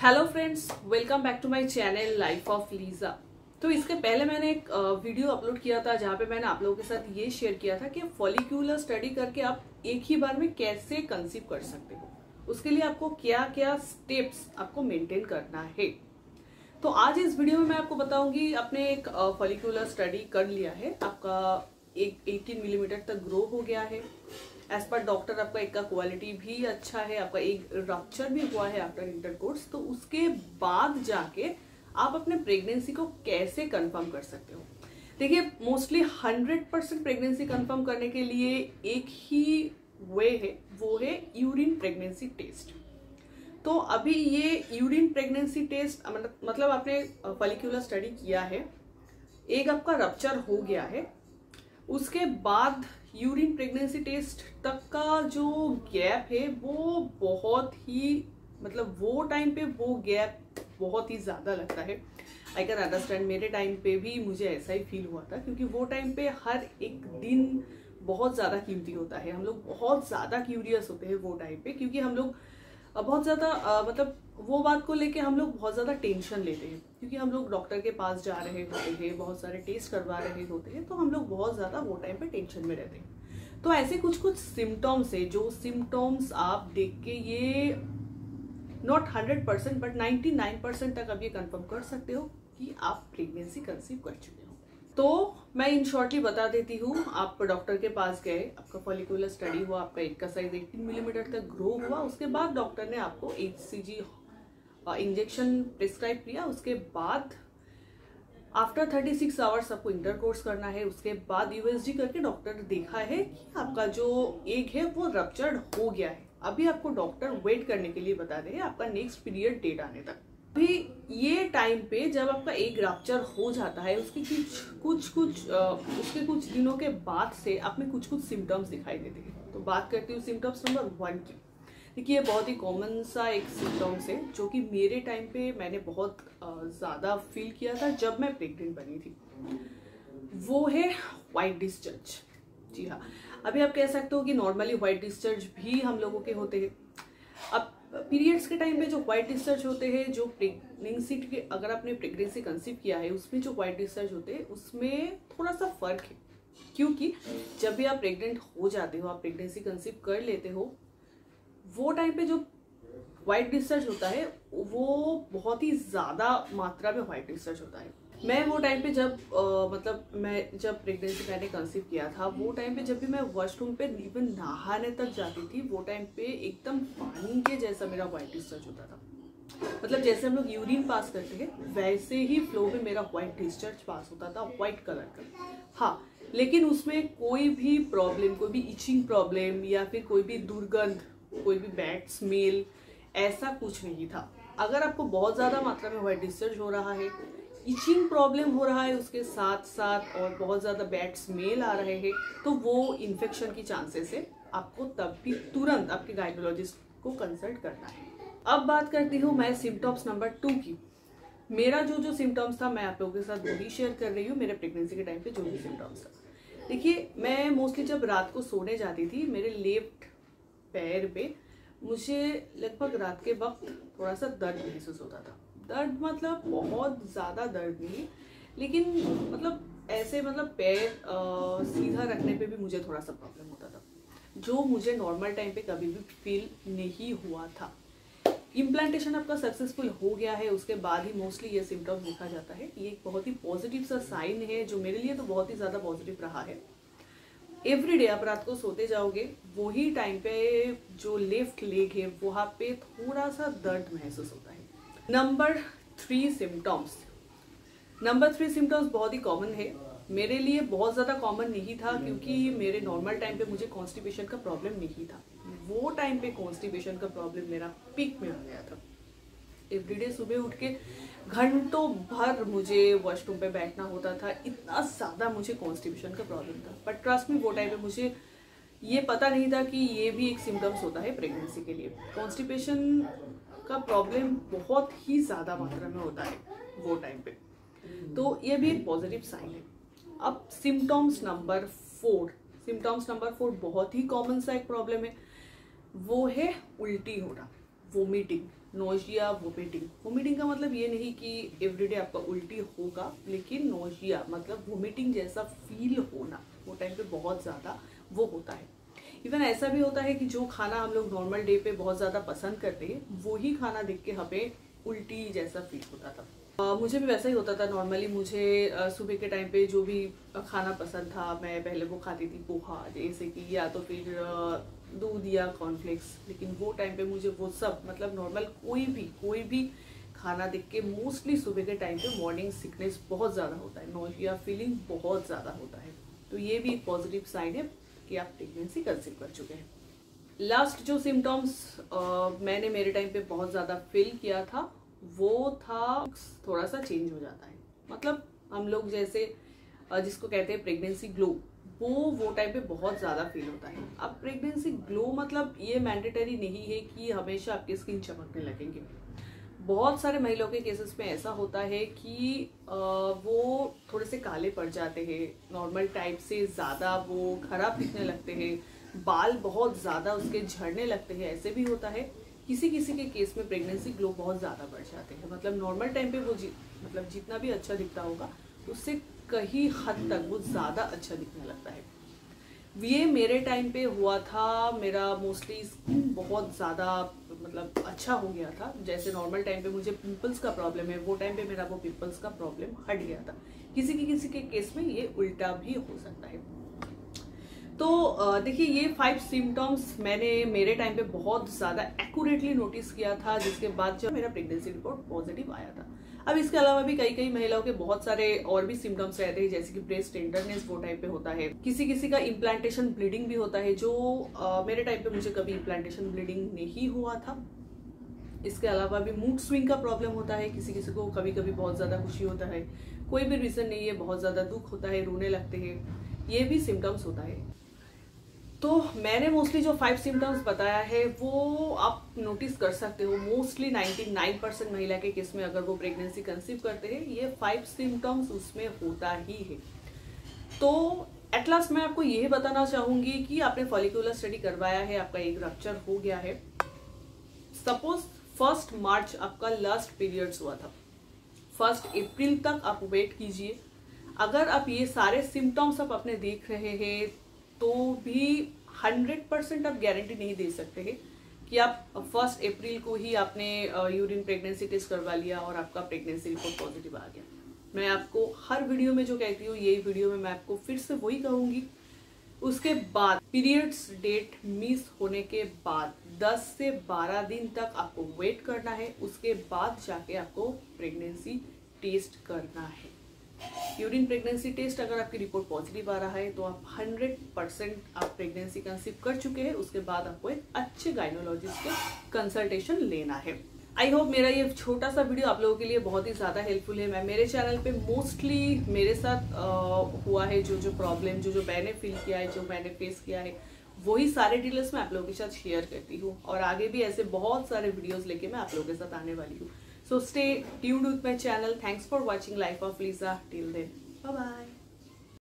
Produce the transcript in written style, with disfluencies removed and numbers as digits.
Hello friends, welcome back to my channel life of Lisa. तो इसके पहले मैंने एक वीडियो अपलोड किया था जहाँ पे मैंने आप लोगों के साथ ये शेयर किया था कि फॉलिक्यूलर स्टडी करके आप एक ही बार में कैसे कंसीव कर सकते हो, उसके लिए आपको क्या क्या स्टेप्स आपको मेंटेन करना है। तो आज इस वीडियो में मैं आपको बताऊंगी, आपने एक फॉलिक्यूलर स्टडी कर लिया है, आपका एक 18 मिलीमीटर तक ग्रो हो गया है, एज पर डॉक्टर आपका एक का क्वालिटी भी अच्छा है, आपका एक रप्चर भी हुआ है आफ्टर इंटरकोर्स। तो उसके बाद जाके आप अपने प्रेगनेंसी को कैसे कंफर्म कर सकते हो। देखिए, मोस्टली 100% प्रेगनेंसी कंफर्म करने के लिए एक ही वे है, वो है यूरिन प्रेगनेंसी टेस्ट। तो अभी ये यूरिन प्रेगनेंसी टेस्ट मतलब आपने फॉलिक्यूलर स्टडी किया है, एक आपका रप्चर हो गया है, उसके बाद यूरिन प्रेगनेंसी टेस्ट तक का जो गैप है वो बहुत ही वो टाइम पे वो गैप बहुत ही ज़्यादा लगता है। आई कैन अंडरस्टैंड, मेरे टाइम पे भी मुझे ऐसा ही फील हुआ था, क्योंकि वो टाइम पे हर एक दिन बहुत ज़्यादा कीमती होता है। हम लोग बहुत ज़्यादा क्यूरियस होते हैं वो टाइम पे, क्योंकि हम लोग बहुत ज़्यादा वो बात को लेके हम लोग बहुत ज़्यादा टेंशन लेते हैं, क्योंकि हम लोग डॉक्टर के पास जा रहे होते हैं, बहुत सारे टेस्ट करवा रहे होते हैं, तो हम लोग बहुत ज़्यादा वो टाइम पे टेंशन में रहते हैं। तो ऐसे कुछ कुछ सिम्टम्स है, जो सिम्टम्स आप देख के ये नॉट 100% बट 99% तक आप ये कंफर्म कर सकते हो कि आप प्रेगनेंसी कंसीव कर चुके हो। तो मैं इन शॉर्टली बता देती हूँ, आप डॉक्टर के पास गए, आपका फॉलिक्यूलर स्टडी हुआ, आपका एक का साइज 18 मिलीमीटर तक ग्रो हुआ, उसके बाद डॉक्टर ने आपको HCG इंजेक्शन प्रिस्क्राइब किया। उसके बाद आफ्टर 36 आवर्स आपको इंटरकोर्स करना है। उसके बाद USG करके डॉक्टर देखा है कि आपका जो एग है वो रप्चर्ड हो गया है। अभी आपको डॉक्टर वेट करने के लिए बता रहे हैं आपका नेक्स्ट पीरियड डेट आने तक। अभी ये टाइम पे जब आपका एग रप्चर हो जाता है, उसके कुछ दिनों के बाद से आप में कुछ सिम्टम्स दिखाई देते हैं। तो बात करती हूँ सिम्टम्स नंबर 1 की। देखिए, बहुत ही कॉमन सा एक सिम्टम्स है जो कि मेरे टाइम पे मैंने बहुत ज़्यादा फील किया था जब मैं प्रेग्नेंट बनी थी, वो है व्हाइट डिस्चार्ज। जी हाँ, अभी आप कह सकते हो कि नॉर्मली व्हाइट डिस्चार्ज भी हम लोगों के होते हैं। अब पीरियड्स के टाइम पे जो व्हाइट डिस्चार्ज होते हैं, जो प्रेगनेंसी के अगर आपने प्रेगनेंसी कंसीव किया है उसमें जो व्हाइट डिस्चार्ज होते हैं उसमें थोड़ा सा फर्क है, क्योंकि जब भी आप प्रेग्नेंट हो जाते हो, आप प्रेगनेंसी कंसीव कर लेते हो, वो टाइम पे जो व्हाइट डिस्चार्ज होता है वो बहुत ही ज़्यादा मात्रा में व्हाइट डिस्चार्ज होता है। मैं वो टाइम पे जब मैं जब प्रेगनेंसी मैंने कंसीव किया था, वो टाइम पे जब भी मैं वॉशरूम पे इवन नहाने तक जाती थी, वो टाइम पे एकदम पानी के जैसा मेरा व्हाइट डिस्चार्ज होता था। जैसे हम लोग यूरिन पास करते हैं वैसे ही फ्लो में मेरा व्हाइट डिस्चार्ज पास होता था, व्हाइट कलर का। हाँ, लेकिन उसमें कोई भी प्रॉब्लम, कोई भी इचिंग प्रॉब्लम या फिर कोई भी दुर्गंध, कोई भी बैड स्मेल, ऐसा कुछ नहीं था। अगर आपको बहुत ज़्यादा मात्रा में व्हाइट डिस्चार्ज हो रहा है, इचिंग प्रॉब्लम हो रहा है उसके साथ साथ, और बहुत ज़्यादा बैड स्मेल आ रहे हैं, तो वो इन्फेक्शन की चांसेस है। आपको तब भी तुरंत आपके गायनोलॉजिस्ट को कंसल्ट करना है। अब बात करती हूँ मैं सिम्टम्स नंबर 2 की। मेरा जो सिम्टम्स था मैं आप लोगों के साथ वो भी शेयर कर रही हूँ, मेरे प्रेगनेंसी के टाइम पे जो भी सिम्टम्स था। देखिए, मैं मोस्टली जब रात को सोने जाती थी, मेरे लेफ्ट पैर पे मुझे लगभग रात के वक्त थोड़ा सा दर्द महसूस होता था। दर्द बहुत ज़्यादा दर्द नहीं, लेकिन ऐसे पैर सीधा रखने पे भी मुझे थोड़ा सा प्रॉब्लम होता था, जो मुझे नॉर्मल टाइम पे कभी भी फील नहीं हुआ था। इम्प्लांटेशन आपका सक्सेसफुल हो गया है, उसके बाद ही मोस्टली ये सिम्टम्स देखा जाता है। ये एक बहुत ही पॉजिटिव सा साइन है, जो मेरे लिए तो बहुत ही ज़्यादा पॉजिटिव रहा है। एवरीडे आप रात को सोते जाओगे, वही टाइम पे जो लेफ्ट लेग है वहाँ पे थोड़ा सा दर्द महसूस होता है। नंबर 3 सिम्टम्स बहुत ही कॉमन है। मेरे लिए बहुत ज़्यादा कॉमन नहीं था, क्योंकि मेरे नॉर्मल टाइम पे मुझे कॉन्स्टिपेशन का प्रॉब्लम नहीं था। वो टाइम पे कॉन्स्टिपेशन का प्रॉब्लम मेरा पीक में आ गया था। एवरीडे सुबह उठ के घंटों भर मुझे वॉशरूम पे बैठना होता था, इतना ज़्यादा मुझे कॉन्स्टिपेशन का प्रॉब्लम था। बट ट्रस्ट मी, वो टाइम पे मुझे ये पता नहीं था कि ये भी एक सिम्टम्स होता है प्रेगनेंसी के लिए। कॉन्स्टिपेशन का प्रॉब्लम बहुत ही ज़्यादा मात्रा में होता है वो टाइम पे, तो ये भी एक पॉजिटिव साइन है। अब सिम्टम्स नंबर 4 बहुत ही कॉमन सा एक प्रॉब्लम है, वो है उल्टी होना, वोमिटिंग। नोजिया, वोमिटिंग का मतलब ये नहीं कि एवरीडे आपका उल्टी होगा, लेकिन नोजिया मतलब वोमिटिंग जैसा फील होना वो टाइम पे बहुत ज़्यादा वो होता है। इवन ऐसा भी होता है कि जो खाना हम लोग नॉर्मल डे पे बहुत ज़्यादा पसंद करते हैं वही खाना देख के हमें उल्टी जैसा फील होता था। मुझे भी वैसा ही होता था। नॉर्मली मुझे सुबह के टाइम पे जो भी खाना पसंद था मैं पहले वो खाती थी, पोहा जैसे कि, या तो फिर दूध या कॉर्नफ्लेक्स। लेकिन वो टाइम पे मुझे वो सब मतलब नॉर्मल कोई भी खाना देख के मोस्टली सुबह के टाइम पे मॉर्निंग सिकनेस बहुत ज़्यादा होता है, नोजिया फीलिंग बहुत ज़्यादा होता है। तो ये भी एक पॉजिटिव साइन है कि आप प्रेगनेंसी कंसीव कर चुके हैं। लास्ट जो सिम्टम्स मैंने मेरे टाइम पे बहुत ज़्यादा फील किया था वो था थोड़ा सा चेंज हो जाता है। मतलब हम लोग जैसे जिसको कहते हैं प्रेगनेंसी ग्लो, वो टाइम पे बहुत ज़्यादा फील होता है। अब प्रेगनेंसी ग्लो मतलब ये मैंडेटरी नहीं है कि हमेशा आपकी स्किन चमकने लगेंगे। बहुत सारे महिलाओं के केसेस में ऐसा होता है कि वो थोड़े से काले पड़ जाते हैं, नॉर्मल टाइप से ज़्यादा वो खराब दिखने लगते हैं, बाल बहुत ज़्यादा उसके झड़ने लगते हैं। ऐसे भी होता है किसी के केस में प्रेगनेंसी ग्लो बहुत ज़्यादा बढ़ जाते हैं। मतलब नॉर्मल टाइम पे वो मतलब जितना भी अच्छा दिखता होगा उससे कहीं हद तक वो ज़्यादा अच्छा दिखने लगता है। ये मेरे टाइम पे हुआ था। मेरा मोस्टली स्किन बहुत ज़्यादा मतलब अच्छा हो गया था। जैसे नॉर्मल टाइम पे मुझे पिंपल्स का प्रॉब्लम है, वो टाइम पे मेरा वो पिंपल्स का प्रॉब्लम हट गया था। किसी के केस में ये उल्टा भी हो सकता है। तो देखिए ये 5 सिम्टम्स मैंने मेरे टाइम पे बहुत ज़्यादा एक्यूरेटली नोटिस किया था, जिसके बाद जब मेरा प्रेगनेंसी रिपोर्ट पॉजिटिव आया था। अब इसके अलावा भी कई महिलाओं के बहुत सारे और भी सिम्टम्स रहते हैं, जैसे कि ब्रेस्ट टेंडरनेस वो टाइप पे होता है। किसी का इम्प्लांटेशन ब्लीडिंग भी होता है, जो मेरे टाइम पे मुझे कभी इम्प्लांटेशन ब्लीडिंग नहीं हुआ था। इसके अलावा भी मूड स्विंग का प्रॉब्लम होता है, किसी को कभी बहुत ज़्यादा खुशी होता है, कोई भी रीज़न नहीं है, बहुत ज़्यादा दुख होता है, रोने लगते हैं, ये भी सिम्टम्स होता है। तो मैंने मोस्टली जो 5 सिम्टम्स बताया है वो आप नोटिस कर सकते हो। मोस्टली 99% महिला के केस में अगर वो प्रेगनेंसी कंसीव करते हैं ये 5 सिम्टम्स उसमें होता ही है। तो एट लास्ट मैं आपको ये बताना चाहूंगी कि आपने फॉलिकुलर स्टडी करवाया है, आपका एक रप्चर हो गया है। सपोज 1 मार्च आपका लास्ट पीरियड्स हुआ था, 1 अप्रैल तक आप वेट कीजिए। अगर आप ये सारे सिम्टम्स आप अपने देख रहे हैं तो भी 100% आप गारंटी नहीं दे सकते हैं कि आप 1 अप्रैल को ही आपने यूरिन प्रेगनेंसी टेस्ट करवा लिया और आपका प्रेगनेंसी रिपोर्ट पॉजिटिव आ गया। मैं आपको हर वीडियो में जो कहती हूँ, यही वीडियो में मैं आपको फिर से वही कहूंगी। उसके बाद पीरियड्स डेट मिस होने के बाद 10 से 12 दिन तक आपको वेट करना है, उसके बाद जाके आपको प्रेगनेंसी टेस्ट करना है। यूरिन प्रेगनेंसी टेस्ट अगर आपकी रिपोर्ट पॉजिटिव आ रहा है तो आप 100% आप प्रेगनेंसी कंसीव कर चुके हैं। उसके बाद आपको एक अच्छे गायनोलॉजिस्ट के कंसल्टेशन लेना है। आई होप मेरा ये छोटा सा वीडियो आप लोगों के लिए बहुत ही ज़्यादा हेल्पफुल है। मैं मेरे चैनल पे मोस्टली मेरे साथ हुआ है जो प्रॉब्लम जो मैंने फील किया है, जो मैंने फेस किया है, वही सारे डिटेल्स मैं आप लोगों के साथ शेयर करती हूँ। और आगे भी ऐसे बहुत सारे वीडियोज़ लेके मैं आप लोगों के साथ आने वाली हूँ। So stay tuned with my channel. Thanks for watching Life of Lisa. Till then, bye bye.